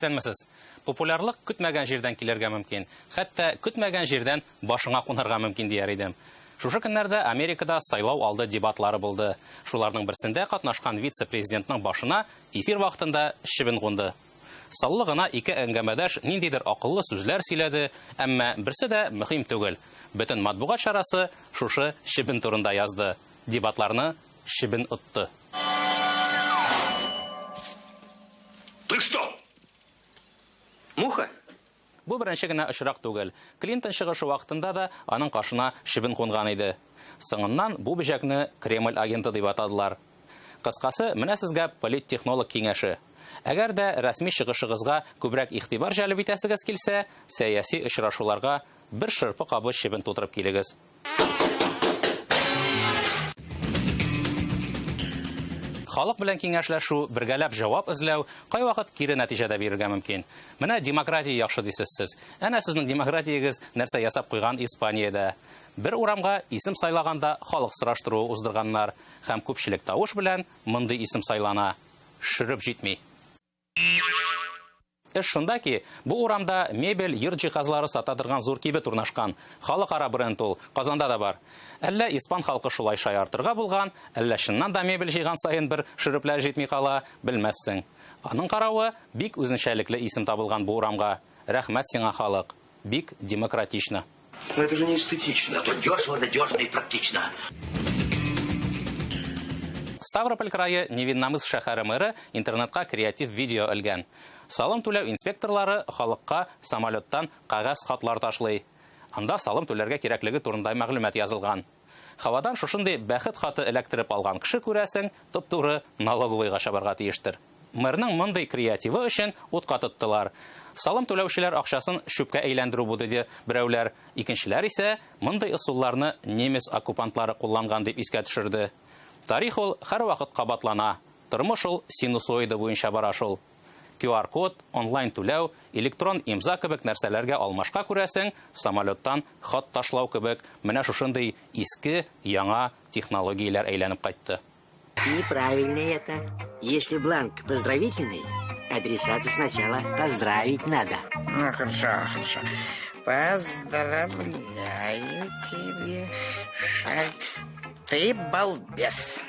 Исәнмесез. Популярлык көтмәгән җирдән килергә мөмкин. Хәтта көтмәгән җирдән башыңа кунарга мөмкин дияр идем. Шушы көннәрдә Америкада сайлау алды дебатлары булды. Шуларның берсендә катнашкан вице-президентның башына эфир вакытында шибен кунды. Саллы гына ике әңгәмәдәш ниндидер акыллы сүзләр сөйләде, әмма берсе дә мөһим түгел. Бөтен матбугат шарасы шушы шибен турында язды. Дебатларны шибен отты. Ты что? Муха? Бу беренче генә очрак түгел. Клинтон чыгышы вакытында да аның кашына шибен кунган иде. Соңыннан бу бөҗәкне Кремль агенты дип атадылар. Кыскасы, менә сезгә политтехнолог киңәше. Әгәр дә рәсми чыгышыгызга күбрәк игътибар җәлеп итәсегез килсә, сәяси очрашуларга бер шырпы кабы шибен тутырып килегез. Халык белән киңәшләшү, бергәләп җавап эзләү кайвакыт кире нәтиҗәдә бирергә мөмкин. Менә демократия яхшы дисез сез. Әнә сезнең демократиягез нәрсә ясап куйган Испаниядә. Бер урамга исем сайлаганда халык сораштыру уздырганнар һәм күпчелек тавыш белән мондый исем сайлана. Шырып җитми. Эш шунда ки, бу урамда мебель, йорт җиһазлары сата торган зур кибет урнашкан. Халыкара бренд ул, Казанда да бар. Әллә испан халкы шулай шаяртырга булган, әллә чыннан да мебель җыйган саен бер шөрөпләр җитми кала, белмәссең. Аның каравы, бик үзенчәлекле исем табылган бу урамга. Рәхмәт сиңа, халык. Бик демократично. Но это же не эстетично. Это дешево, надежно и практично. Ставрополь крае Невинномыск шәһәре мэры интернетка креатив видео элгән. Салым түләү инспекторлары халыкка самолеттан кагаз хатлар ташлый. Анда салым түләргә кирәклеге турында мәгълүмат язылган. Хавадан шушындый бәхет хаты эләктереп алган кеше күрәсең, туп-туры налоговыйга чабарга тиештер. Мэрның мондый креативы өчен утка тоттылар. Салым түләүчеләр акчасын шүпкә әйләндерү бу диде берәүләр, икенчеләр исә мондый ысулларны немец оккупантлары кулланган дип искә төшерде. Тарих ул һәр вакыт кабатлана. Тормыш ул синусоида буенча бара шул. QR-код, онлайн түләү, электрон имза кебек нәрсәләргә алмашка күрәсең, самолеттан хат ташлау кебек менә шушындый иске, яңа технологияләр әйләнеп кайтты. Неправильно это. Если бланк поздравительный, адресата сначала поздравить надо. Ну, хорошо. Поздравляю тебе, Шарик. Ты балбес.